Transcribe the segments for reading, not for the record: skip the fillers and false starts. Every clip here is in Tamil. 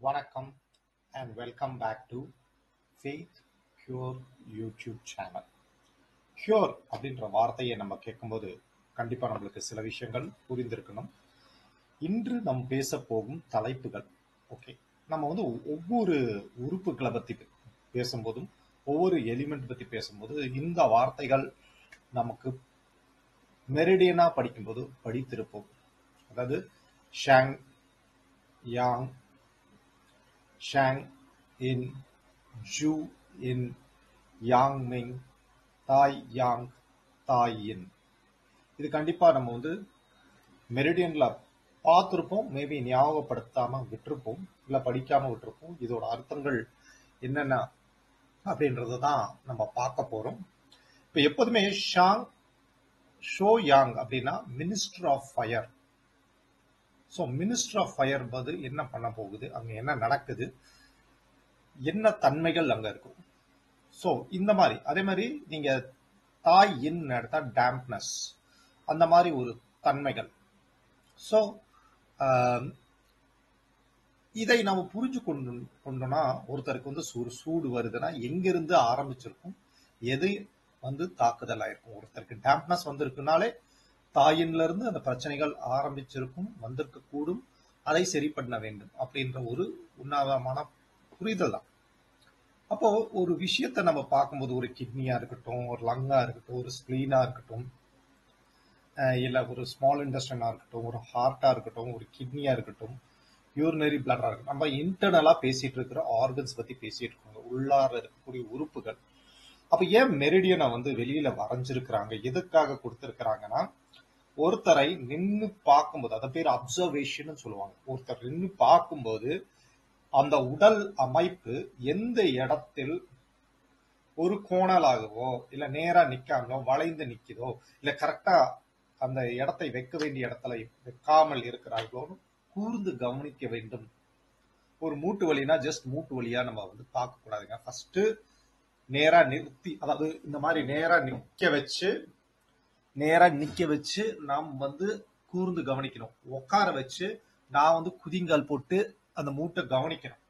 வணக்கம் and welcome back to faith cure YouTube channel. Cure அப்படின்ற வார்த்தையை நம்ம கேட்கும்போது கண்டிப்பாக நம்மளுக்கு சில விஷயங்கள் புரிந்திருக்கணும். இன்று நாம் பேச போகும் தலைப்புகள் ஓகே. நம்ம வந்து ஒவ்வொரு உறுப்புகளை பற்றி பேசும்போதும் ஒவ்வொரு எலிமெண்ட் பற்றி பேசும்போது இந்த வார்த்தைகள் நமக்கு மெரிடியனாக படிக்கும்போது படித்திருப்போம். அதாவது ஷாங் யாங், ஷாங் இன், ஜூ இன், யாங் மிங், தாய் யாங், தாய் இன். இது கண்டிப்பாக நம்ம வந்து மெரிடியன்ல பார்த்துருப்போம், மேபி ஞாபகப்படுத்தாமல் விட்டுருப்போம், இல்லை படிக்காமல் விட்டுருப்போம். இதோட அர்த்தங்கள் என்னென்ன அப்படின்றத தான் நம்ம பார்க்க போகிறோம். இப்போ எப்போதுமே ஷாங் ஷோ யாங் அப்படின்னா minister of fire. So minister of fire போது என்ன பண்ண போகுது, அங்கே என்ன நடக்குது, என்ன தன்மைகள் அங்கே இருக்கும். ஸோ இந்த மாதிரி அதே மாதிரி நீங்கள் தாய் இன் எடுத்தா டேம்ப்னஸ், அந்த மாதிரி ஒரு தன்மைகள். ஸோ இதை நம்ம புரிஞ்சு கொண்டோம்னா ஒருத்தருக்கு வந்து சூடு வருதுன்னா எங்கிருந்து ஆரம்பிச்சிருக்கும், எது வந்து தாக்குதல் ஆயிருக்கும். ஒருத்தருக்கு டேம்ப்னஸ் வந்திருக்குனாலே தாயின்ல இருந்து அந்த பிரச்சனைகள் ஆரம்பிச்சிருக்கும், வந்திருக்க கூடும், அதை சரி பண்ண வேண்டும் அப்படின்ற ஒரு உன்னதமான புரிதல் தான். அப்போ ஒரு விஷயத்தை நம்ம பார்க்கும்போது ஒரு கிட்னியா இருக்கட்டும், ஒரு லங்கா இருக்கட்டும், ஒரு ஸ்பிளீனா இருக்கட்டும், இல்லை ஒரு ஸ்மால் இன்டெஸ்டைனா இருக்கட்டும், ஒரு ஹார்ட்டா இருக்கட்டும், ஒரு கிட்னியா இருக்கட்டும், யூரினரி பிளட்டா இருக்கட்டும், நம்ம இன்டர்னலா பேசிட்டு இருக்கிற ஆர்கன்ஸ் பத்தி பேசிட்டு இருக்கோங்க, உள்ளார இருக்கக்கூடிய உறுப்புகள். அப்ப ஏன் மெரிடியனை வந்து வெளியில வரைஞ்சிருக்கிறாங்க, எதுக்காக கொடுத்திருக்கிறாங்கன்னா, ஒருத்தரை நின்று பார்க்கும்போது, அதை பேர் அப்சர்வேஷன் சொல்லுவாங்க. ஒருத்தர் நின்று பார்க்கும்போது அந்த உடல் அமைப்பு எந்த இடத்தில் ஒரு கோணலாகவோ இல்ல நேரா நிக்காமலோ வளைந்து நிக்குதோ, இல்ல கரெக்டா அந்த இடத்தை வைக்க வேண்டிய இடத்துல வைக்காமல் இருக்கிறார்களோன்னு கூர்ந்து கவனிக்க வேண்டும். ஒரு மூட்டு வலினா ஜஸ்ட் மூட்டு வலியா நம்ம வந்து பார்க்க கூடாதுங்க. ஃபர்ஸ்ட் நேரா நிறுத்தி, அதாவது இந்த மாதிரி நேரா நிக்க வச்சு நாம் வந்து கூர்ந்து கவனிக்கணும். உட்கார வச்சு நான் வந்து குதிங்கால் போட்டு அந்த மூட்டை கவனிக்கணும்.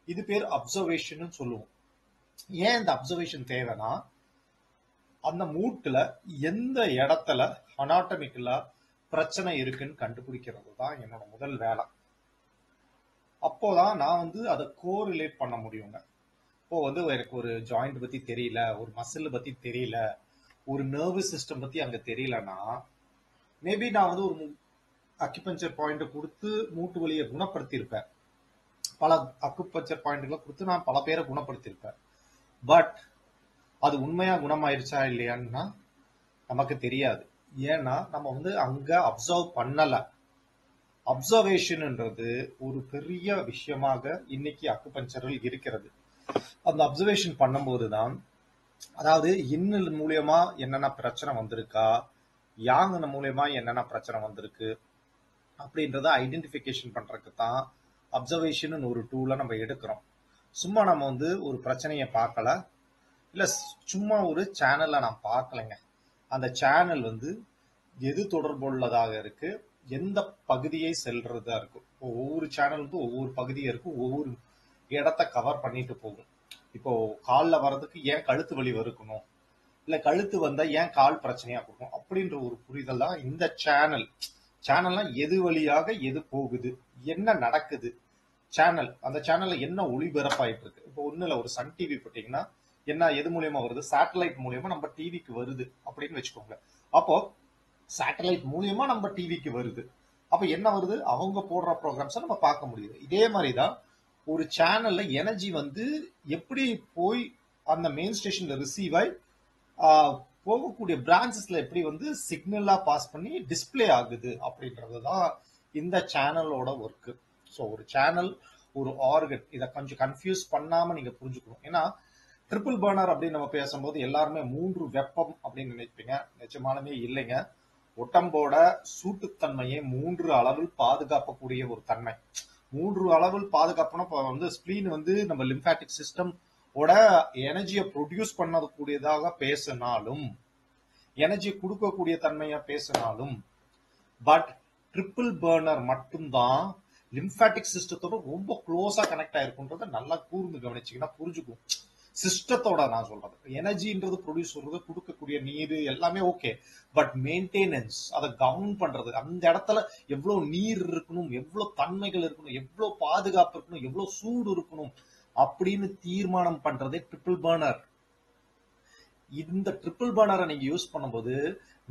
இது பேர் அப்சர்வேஷன் சொல்லுவோம். ஏன் இந்த அப்சர்வேஷன் தேவைன்னா, அந்த மூட்டுல எந்த இடத்துல அனாட்டமிக்கலா பிரச்சனை இருக்குன்னு கண்டுபிடிக்கிறது தான் என்னோட முதல் வேலை. அப்போதான் நான் வந்து அதை கோரிலேட் பண்ண முடியுங்க. இப்போ வந்து எனக்கு ஒரு ஜாயிண்ட் பத்தி தெரியல, ஒரு மசில் பத்தி தெரியல, ஒரு நர்வஸ் சிஸ்டம் பத்தி அங்க தெரியலன்னா, மேபி நான் வந்து ஒரு அக்குபஞ்சர் பாயிண்ட் கொடுத்து மூட்டு வலியை குணப்படுத்தியிருப்பேன். பல அக்குபஞ்சர் பாயிண்ட்களை கொடுத்து நான் பல பேரை குணப்படுத்தியிருப்பேன். பட் அது உண்மையா குணமாயிருச்சா இல்லையான்னா நமக்கு தெரியாது. ஏன்னா நம்ம வந்து அங்க அப்சர்வ் பண்ணல. அப்சர்வேஷன்ன்றது ஒரு பெரிய விஷயமாக இன்னைக்கு அக்குபஞ்சரில் இருக்கிறது. அந்த அப்சர்வேஷன் பண்ணும்போது தான், அதாவது இன்னல் மூலியமா என்னென்ன பிரச்சனை வந்திருக்கா, யாங்கின மூலியமா என்னென்ன பிரச்சனை வந்திருக்கு அப்படின்றத ஐடென்டிஃபிகேஷன் பண்றதுக்கு தான் அப்சர்வேஷன் ஒரு டூலை நம்ம எடுக்கிறோம். சும்மா நம்ம வந்து ஒரு பிரச்சனையை பார்க்கல, இல்லை சும்மா ஒரு சேனலை நான் பார்க்கலைங்க. அந்த சேனல் வந்து எது தொடர்புள்ளதாக இருக்கு, எந்த பகுதியை செல்றதா இருக்கும். ஒவ்வொரு சேனலுக்கும் ஒவ்வொரு பகுதியாக இருக்கும், ஒவ்வொரு இடத்த கவர் பண்ணிட்டு போகும். இப்போ காலில் வர்றதுக்கு ஏன் கழுத்து வலி இருக்கணும், இல்லை கழுத்து வந்தா ஏன் கால் பிரச்சனையா இருக்கும் அப்படின்ற ஒரு புரிதல் தான் இந்த சேனல்லாம் எது வழியாக எது போகுது, என்ன நடக்குது, சேனல் அந்த சேனல்ல என்ன ஒளிபரப்பாயிட்டு இருக்கு. இப்போ ஒண்ணுல ஒரு சன் டிவி போட்டீங்கன்னா என்ன எது மூலியமா வருது, சேட்டலைட் மூலியமா நம்ம டிவிக்கு வருது அப்படின்னு வச்சுக்கோங்க. அப்போ சேட்டலைட் மூலியமா நம்ம டிவிக்கு வருது. அப்ப என்ன வருது, அவங்க போடுற ப்ரோக்ராம்ஸை நம்ம பார்க்க முடியுது. இதே மாதிரிதான் ஒரு சேனல்ல எனர்ஜி வந்து எப்படி போய் அந்த மெயின் ஸ்டேஷன்ல ரிசீவ் ஆகி போகக்கூடிய பிரான்ச்சஸ்ல எப்படி வந்து சிக்னலா பாஸ் பண்ணி டிஸ்பிளே ஆகுது அப்படின்றதுதான் இந்த சேனலோட ஒர்க்கு. ஸோ ஒரு சேனல், ஒரு ஆர்கன், இதை கொஞ்சம் கன்ஃபியூஸ் பண்ணாம நீங்க புரிஞ்சுக்கணும். ஏன்னா ட்ரிபிள் பர்னர் அப்படின்னு நம்ம பேசும்போது எல்லாருமே 3 வெப்பம் அப்படின்னு நினைப்பீங்க. நிஜமானமே இல்லைங்க. உடம்போட சூட்டுத்தன்மையை 3 அளவில் பாதுகாக்கக்கூடிய ஒரு தன்மை. 3 அளவில் பாதுகாப்புனா இப்போ வந்து ஸ்பிளீன் வந்து நம்ம லிம்பாட்டிக் சிஸ்டம் ஓட எனர்ஜியை ப்ரொடியூஸ் பண்ணக்கூடியதாக பேசினாலும், எனர்ஜி கொடுக்கக்கூடிய தன்மையா பேசினாலும், பட் ட்ரிபிள் பர்னர் மட்டும்தான் லிம்பாட்டிக் சிஸ்டத்தோட ரொம்ப க்ளோஸா கனெக்ட் ஆயிருக்குன்றத நல்லா கூர்ந்து கவனிச்சீங்கன்னா புரிஞ்சுக்கும். சிஸ்டத்தோட நான் சொல்றது, எனர்ஜின்றது ப்ரொடியூஸ் சொல்றது, கொடுக்கக்கூடிய நீர் எல்லாமே ஓகே, பட் மெயின்டெனன்ஸ், அதை கவர்ன் பண்றது, அந்த இடத்துல எவ்வளவு நீர் இருக்கணும், எவ்வளவு தன்மைகள் இருக்கணும், எவ்வளவு பாதுகாப்பு இருக்கணும், எவ்வளவு சூடு இருக்கணும் அப்படின்னு தீர்மானம் பண்றதே ட்ரிபிள் பர்னர். இந்த ட்ரிபிள் பர்னரை நீங்க யூஸ் பண்ணும்போது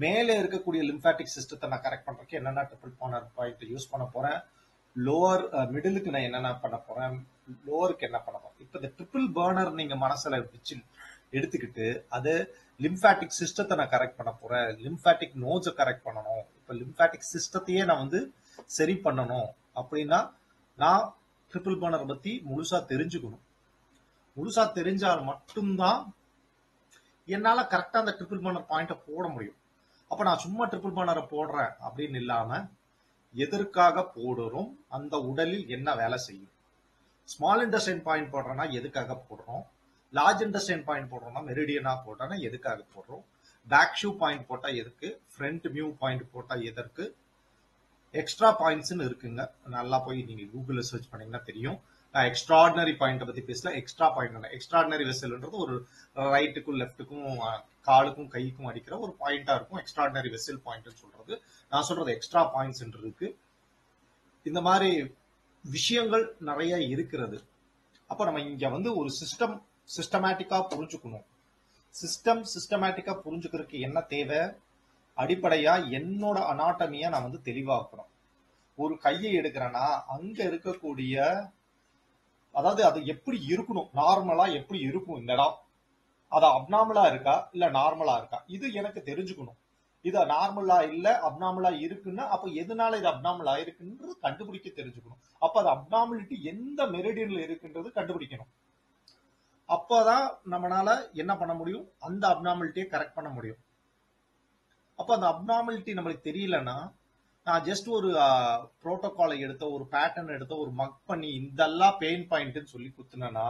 மேலே இருக்கக்கூடிய லிம்பாட்டிக் சிஸ்டத்தை நான் கரெக்ட் பண்றதுக்கு என்னென்ன ட்ரிபிள் பர்னர் பாயிண்ட் யூஸ் பண்ண போறேன், லோவர் மிடிலுக்கு நான் என்னென்ன பண்ண போறேன், லோவருக்கு என்ன பண்ண போறேன். இப்ப இந்த ட்ரிபிள் பர்னர் நீங்க மனசுல வச்சு எடுத்துக்கிட்டு அது லிம்பாட்டிக் சிஸ்டத்தை நான் கரெக்ட் பண்ண போறேன், லிம்பாட்டிக் நோட்ஸை கரெக்ட் பண்ணணும், இப்ப லிம்பாட்டிக் சிஸ்டத்தையே நான் வந்து சரி பண்ணணும் அப்படின்னா நான் ட்ரிபிள் பர்னர் பத்தி முழுசா தெரிஞ்சுக்கணும். முழுசா தெரிஞ்சால் மட்டும்தான் என்னால கரெக்டா அந்த ட்ரிபிள் பர்னர் பாயிண்ட போட முடியும். அப்ப நான் சும்மா ட்ரிபிள் பர்னரை போடுறேன் அப்படின்னு இல்லாம எதற்காக போடுறோம், அந்த உடலில் என்ன வேலை செய்யும். ஸ்மால் இன்டெஸ்டைன் பாயிண்ட் போடுறோம்னா எதுக்காக போடுறோம், லார்ஜ் இன்டெஸ்டைன் பாயிண்ட் போடுறோம்னா மெரிடியனா போட்டோம்னா எதுக்காக போடுறோம், பேக் ஷூ பாயிண்ட் போட்டா எதுக்கு, ஃப்ரண்ட் மியூ பாயிண்ட் போட்டா எதற்கு, எக்ஸ்ட்ரா பாயிண்ட்ஸ்னு இருக்குங்க. நல்லா போய் நீங்க கூகுள்ல சர்ச் பண்ணீங்கன்னா தெரியும். நான் எக்ஸ்ட்ராடினரி பாயிண்ட் பத்தி பேசல, எக்ஸ்ட்ரா பாயிண்ட். எக்ஸ்ட்ராடினரி வெசல்ன்றது ஒரு ரைட்டுக்கும் லெஃப்ட்டுக்கும் காலுக்கும் கைக்கும் அடிக்கிற ஒரு பாயிண்டா இருக்கும். எக்ஸ்ட்ராடினரி வெசல் பாயிண்ட் சொல்றது. நான் சொல்றது எக்ஸ்ட்ரா பாயிண்ட்ஸ் இருக்கு. இந்த மாதிரி விஷயங்கள் நிறைய இருக்கிறது. அப்ப நம்ம இங்க வந்து ஒரு சிஸ்டமேட்டிக்கா புரிஞ்சுக்கணும். சிஸ்டமேட்டிக்கா புரிஞ்சுக்கிறதுக்கு என்ன தேவை, அடிப்படையா என்னோட அனாட்டமியா நான் வந்து தெளிவாக்கணும். ஒரு கையை எடுக்கிறேன்னா அங்க இருக்கக்கூடிய, அதாவது அது எப்படி இருக்கணும், நார்மலா எப்படி இருக்கும் இந்த இடம், அது அப்நார்மலா இருக்கா இல்ல நார்மலா இருக்கா, இது எனக்கு தெரிஞ்சுக்கணும். இது நார்மலா இல்ல அப்நார்மலா இருக்குன்னா அப்ப எதனால இது அப்நார்மல் ஆயிருக்குன்றது கண்டுபிடிக்க தெரிஞ்சுக்கணும். அப்ப அது அப்நார்மலிட்டி எந்த மெரிடியன்ல இருக்குன்றது கண்டுபிடிக்கணும். அப்பதான் நம்மளால என்ன பண்ண முடியும், அந்த அப்நார்மலிட்டியை கரெக்ட் பண்ண முடியும். அப்ப அந்த அப்நார்மலிட்டி நம்மளுக்கு தெரியலன்னா நான் ஜஸ்ட் ஒரு புரோட்டோகாலை எடுத்த, ஒரு பேட்டர்ன் எடுத்த, ஒரு மக் பண்ணி இதெல்லாம் பெயின் பாயிண்ட் சொல்லி குத்துனா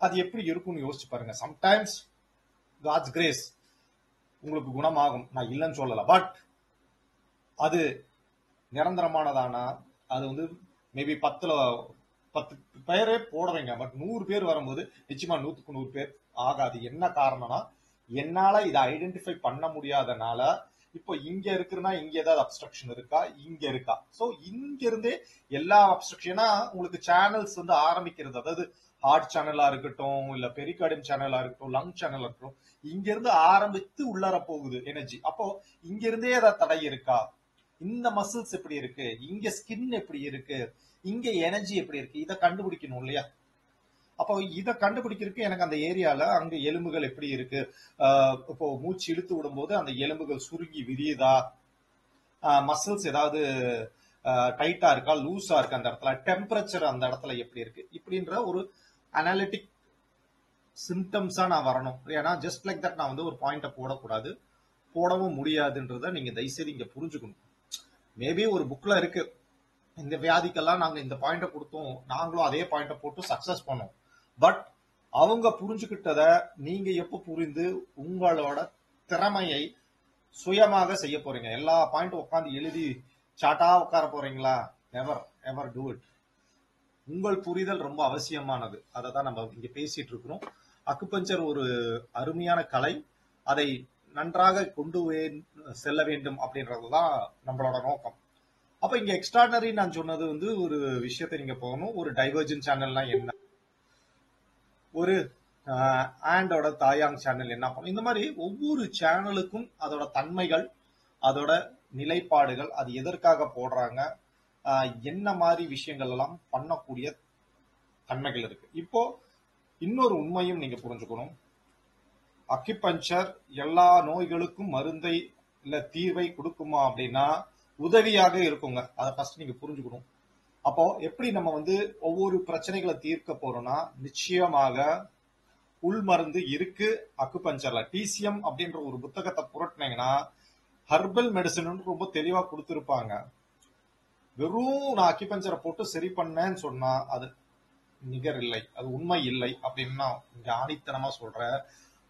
அது எப்படி இருக்கும்னு யோசிச்சு பாருங்க. சம்டைம்ஸ் காட்ஸ் கிரேஸ் உங்களுக்கு குணமாகும், நான் இல்லைன்னு சொல்லல. பட் அது நிரந்தரமானதானா, அது வந்து மேபி 10 பேரே போடுவீங்க, பட் 100 பேர் வரும்போது நிச்சயமா 100க்கு 100 பேர் ஆகாது. என்ன காரணம்னா என்னால இதை ஐடென்டிஃபை பண்ண முடியாதனால இப்போ இங்க இருக்குன்னா இங்க ஏதாவது அப்ஸ்ட்ரக்ஷன் இருக்கா, இங்க இருக்கா. சோ இங்க இருந்தே எல்லா அப்ஸ்ட்ரக்ஷனா உங்களுக்கு சேனல்ஸ் வந்து ஆரம்பிக்கிறது. அதாவது ஹார்ட் சேனலா இருக்கட்டும், இல்ல பெரிகார்டியம் சேனலா இருக்கட்டும், லங் சேனலா இருக்கட்டும், இங்க இருந்து ஆரம்பித்து உள்ளார போகுது எனர்ஜி. அப்போ இங்க இருந்தே ஏதாவது தடை இருக்கா, இந்த மசில்ஸ் எப்படி இருக்கு, இங்க ஸ்கின் எப்படி இருக்கு, இங்க எனர்ஜி எப்படி இருக்கு, இதை கண்டுபிடிக்கணும் இல்லையா. அப்போ இதை கண்டுபிடிக்கிறதுக்கு எனக்கு அந்த ஏரியால அங்க எலும்புகள் எப்படி இருக்கு, இப்போ மூச்சு இழுத்து விடும்போது அந்த எலும்புகள் சுருங்கி விரியுதா, மசில்ஸ் ஏதாவது டைட்டா இருக்கா, லூஸா இருக்கு, அந்த இடத்துல டெம்பரேச்சர் அந்த இடத்துல எப்படி இருக்கு, இப்படின்ற ஒரு அனாலிட்டிக் சிம்டம்ஸா நான் வரணும். ஏன்னா ஜஸ்ட் லைக் தட் நான் வந்து ஒரு பாயிண்ட போடக்கூடாது, போடவும் முடியாதுன்றத நீங்க தயவுசெய்து இங்க புரிஞ்சுக்கணும். மேபி ஒரு புக்ல இருக்கு, இந்த வியாதிக்கெல்லாம் நாங்க இந்த பாயிண்ட கொடுத்தோம், நாங்களும் அதே பாயிண்ட போட்டு சக்சஸ் பண்ணோம். பட் அவங்க புரிஞ்சுக்கிட்டத நீங்க எப்ப புரிந்து உங்களோட திறமையை சுயமாக செய்ய போறீங்க. எல்லா பாயிண்ட்டும் உட்காந்து எழுதி சாட்டா உட்கார போறீங்களா? Never ever do it. உங்கள் புரிதல் ரொம்ப அவசியமானது. அதை தான் நம்ம இங்க பேசிட்டு இருக்கிறோம். அக்குபஞ்சர் ஒரு அருமையான கலை, அதை நன்றாக கொண்டு செல்ல வேண்டும் அப்படின்றதுதான் நம்மளோட நோக்கம். அப்ப இங்க எக்ஸ்ட்ராடனரி நான் சொன்னது வந்து ஒரு விஷயத்தை நீங்க போகணும். ஒரு டைவர்ஜன் சேனல்னா என்ன, ஒரு ஆண்டோட தாயாங் சேனல் என்ன பண்ணும், இந்த மாதிரி ஒவ்வொரு சேனலுக்கும் அதோட தன்மைகள், அதோட நிலைப்பாடுகள், அது எதற்காக போடுறாங்க, என்ன மாதிரி விஷயங்கள் எல்லாம் பண்ணக்கூடிய தன்மைகள் இருக்கு. இப்போ இன்னொரு உண்மையும் நீங்க புரிஞ்சுக்கணும். அக்கிபஞ்சர் எல்லா நோய்களுக்கும் மருந்தை இல்ல தீர்வை கொடுக்குமா அப்படின்னா உதவியாக இருக்குங்க. அதை ஃபர்ஸ்ட் நீங்க புரிஞ்சுக்கணும். அப்போ எப்படி நம்ம வந்து ஒவ்வொரு பிரச்சனைகளை தீர்க்க போறோம்னா நிச்சயமாக உள் மருந்து இருக்கு அக்குபஞ்சர்ல. டிசிஎம் அப்படின்ற ஒரு புத்தகத்தை புரட்டினீங்கன்னா ஹர்பல் மெடிசன் ரொம்ப தெளிவா கொடுத்திருப்பாங்க. வெறும் நான் அக்கிபஞ்சரை போட்டு சரி பண்ணேன்னு சொன்னா அது நிகர் இல்லை, அது உண்மை இல்லை அப்படின்னு நான் இங்க ஆணித்தனமா சொல்றேன்.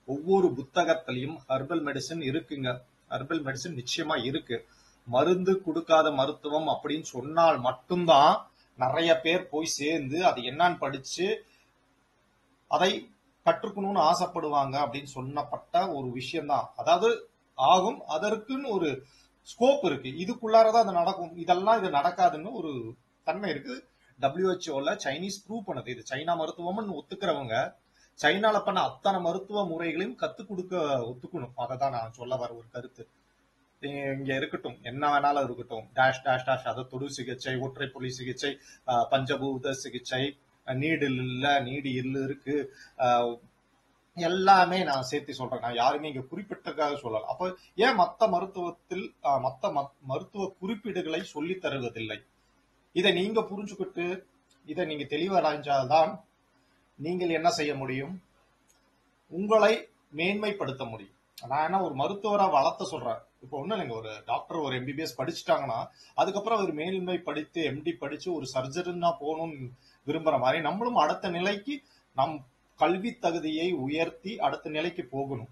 ஒவ்வொரு புத்தகத்திலையும் ஹர்பல் மெடிசன் இருக்குங்க. ஹர்பல் மெடிசன் நிச்சயமா இருக்கு. மருந்து கொடுக்காத மருத்துவம் அப்படின்னு சொன்னால் மட்டும்தான் நிறைய பேர் போய் சேர்ந்து அது என்னன்னு படிச்சு அதை கற்றுக்கணும்னு ஆசைப்படுவாங்க அப்படின்னு சொன்னப்பட்ட ஒரு விஷயம்தான். அதாவது ஆகும், அதற்குன்னு ஒரு ஸ்கோப் இருக்கு, இதுக்குள்ளாரதான் அது நடக்கும், இதெல்லாம் இது நடக்காதுன்னு ஒரு தன்மை இருக்கு. WHO சைனீஸ் ப்ரூவ் பண்ணுது. இது சைனா மருத்துவம்னு ஒத்துக்கிறவங்க சைனால பண்ண அத்தனை மருத்துவ முறைகளையும் கத்துக் கொடுக்க ஒத்துக்கணும். அதை தான் நான் சொல்ல வர ஒரு கருத்து. இங்க இருக்கட்டும், என்ன வேணாலும் இருக்கட்டும், டேஷ் டேஷ் டேஷ், அதை தொடு சிகிச்சை, ஒற்றை புள்ளி சிகிச்சை, பஞ்சபூத சிகிச்சை, நீடில் இல்ல நீடி இல்லு இருக்கு, எல்லாமே நான் சேர்த்து சொல்றேன். நான் யாருமே இங்க குறிப்பிட்டதாக சொல்லல. அப்ப ஏன் மத்த மருத்துவத்தில் மருத்துவ குறிப்பீடுகளை சொல்லி தருவதில்லை? இதை நீங்க புரிஞ்சுக்கிட்டு இதை நீங்க தெளிவடைஞ்சால்தான் நீங்கள் என்ன செய்ய முடியும், உங்களை மேன்மைப்படுத்த முடியும். நான் என்ன ஒரு மருத்துவரா வளர்த்த சொல்றேன். இப்போ ஒண்ணும் இல்லைங்க, ஒரு டாக்டர் ஒரு MBBS படிச்சுட்டாங்கன்னா அதுக்கப்புறம் அவர் மேன்மை படித்து MD படிச்சு ஒரு சர்ஜரின்னா போகணும்னு விரும்புற மாதிரி நம்மளும் அடுத்த நிலைக்கு நம் கல்வி தகுதியை உயர்த்தி அடுத்த நிலைக்கு போகணும்.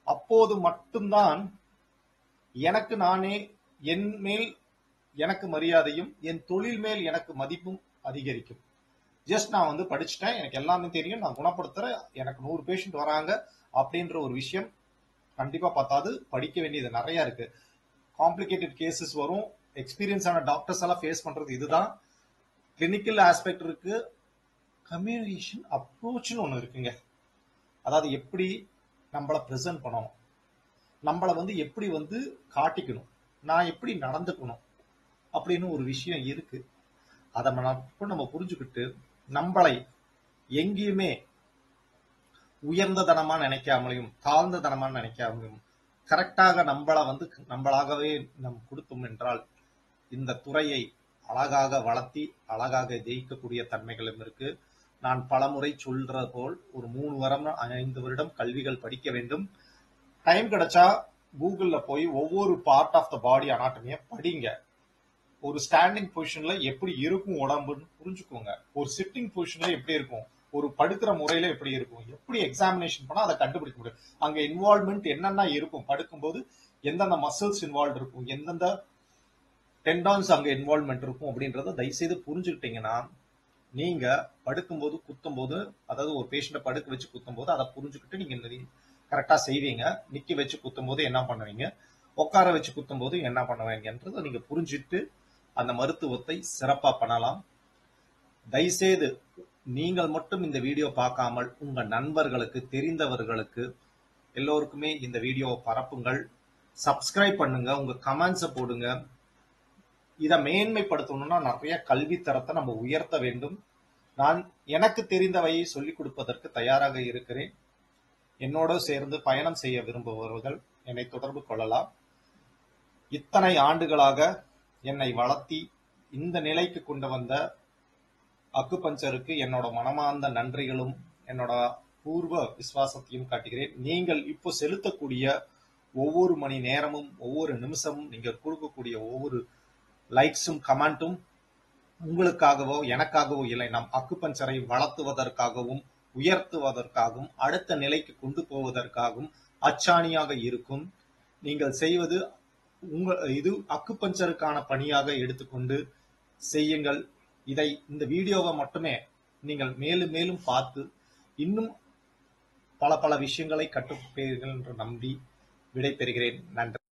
அப்போது மட்டும்தான் எனக்கு நானே என் மேல் எனக்கு மரியாதையும் என் தொழில் மேல் எனக்கு மதிப்பும் அதிகரிக்கும். ஜஸ்ட் நான் வந்து படிச்சுட்டேன், எனக்கு எல்லாமே தெரியும், நான் குணப்படுத்துறேன், எனக்கு 100 பேஷண்ட் வராங்க அப்படின்ற ஒரு விஷயம் கண்டிப்பா பத்தாது. படிக்க வேண்டியது நிறைய இருக்கு. காம்ப்ளிகேட்டட் கேசஸ் வரும். எக்ஸ்பீரியன்ஸான டாக்டர்ஸ் எல்லாம் ஃபேஸ் பண்றது இதுதான். கிளினிக்கல் ஆஸ்பெக்ட் இருக்கு, கம்யூனிகேஷன் அப்ரோச்னு ஒன்று இருக்குங்க. அதாவது எப்படி நம்மளை ப்ரெசென்ட் பண்ணணும், நம்மளை வந்து எப்படி வந்து காட்டிக்கணும், நான் எப்படி நடந்துக்கணும் அப்படின்னு ஒரு விஷயம் இருக்கு. அதை நம்ம புரிஞ்சுக்கிட்டு நம்மளை எங்கேயுமே உயர்ந்த தனமா நினைக்காமலையும் தாழ்ந்த தனமா நினைக்காமலையும் கரெக்டாக நம்மளை வந்து நம்மளாகவே நம் கொடுத்தோம் என்றால் இந்த துறையை அழகாக வளர்த்தி அழகாக ஜெயிக்கக்கூடிய தன்மைகளும் இருக்கு. நான் பலமுறை சொல்ற போல் ஒரு 3 வருடம் 5 வருடம் கல்விகள் படிக்க வேண்டும். டைம் கிடைச்சா கூகுள்ல போய் ஒவ்வொரு பார்ட் ஆஃப் த பாடி அனாட்டமியை படிங்க. ஒரு ஸ்டாண்டிங் பொசிஷன்ல எப்படி இருக்கும் உடம்புன்னு புரிஞ்சுக்கோங்க. ஒரு சிட்டிங் பொசிஷன்ல எப்படி இருக்கும், ஒரு படுக்கிற முறையில எப்படி இருக்கும், எப்படி எக்ஸாமினேஷன் பண்ணா அதை கண்டுபிடிக்க முடியும். அங்க இன்வால்வ்மெண்ட் என்னென்ன இருக்கும், படுக்கும்போது எந்தெந்த மசில்ஸ் இன்வால்வ் இருக்கும், எந்தெந்த டெண்டான்ஸ் அங்க இன்வால்வ்மெண்ட் இருக்கும் அப்படின்றத தயவுசெய்து புரிஞ்சுக்கிட்டீங்கன்னா நீங்க படுக்கும்போது குத்தும் போது, அதாவது ஒரு பேஷண்ட்டை படுக்க வச்சு குத்தும் போது அதை புரிஞ்சுக்கிட்டு நீங்க கரெக்டா செய்வீங்க. நிக்க வச்சு குத்தும் போது என்ன பண்ணுவீங்க, உட்கார வச்சு குத்தும் போது என்ன பண்ணுவீங்கன்றதை நீங்க புரிஞ்சுட்டு அந்த மருத்துவத்தை சிறப்பா பண்ணலாம். தயவுசெய்து நீங்கள் மட்டும் இந்த வீடியோ பார்க்காமல் உங்க நண்பர்களுக்கு, தெரிந்தவர்களுக்கு எல்லோருக்குமே இந்த வீடியோவை பரப்புங்கள். சப்ஸ்கிரைப் பண்ணுங்க, உங்க கமெண்ட்ஸை போடுங்க. இதை மேன்மைப்படுத்தணும்னா நிறைய கல்வி தரத்தை நம்ம உயர்த்த வேண்டும். நான் எனக்கு தெரிந்தவையை சொல்லிக் கொடுப்பதற்கு தயாராக இருக்கிறேன். என்னோட சேர்ந்து பயணம் செய்ய விரும்புபவர்கள் என்னை தொடர்பு கொள்ளலாம். இத்தனை ஆண்டுகளாக என்னை வளர்த்தி இந்த நிலைக்கு கொண்டு வந்த அக்குபஞ்சருக்கு என்னோட மனமார்ந்த நன்றிகளும் என்னோட பூர்வ விசுவாசத்தையும் காட்டுகிறேன். நீங்கள் இப்போ செலுத்தக்கூடிய ஒவ்வொரு மணி நேரமும் ஒவ்வொரு நிமிஷமும் நீங்கள் கொடுக்கக்கூடிய ஒவ்வொரு லைக்ஸும் கமெண்ட்டும் உங்களுக்காகவோ எனக்காகவோ இல்லை, நம் அக்குபஞ்சரை வளர்த்துவதற்காகவும் உயர்த்துவதற்காகவும் அடுத்த நிலைக்கு கொண்டு போவதற்காகவும் அச்சாணியாக இருக்கும். நீங்கள் செய்வது இது அக்குபஞ்சருக்கான பணியாக எடுத்துக்கொண்டு செய்யுங்கள். இந்த வீடியோவை மட்டுமே நீங்கள் மேலும் மேலும் பார்த்து இன்னும் பல பல விஷயங்களை கற்றுப்பீர்கள் என்று நம்பி விடை பெறுகிறேன். நன்றி.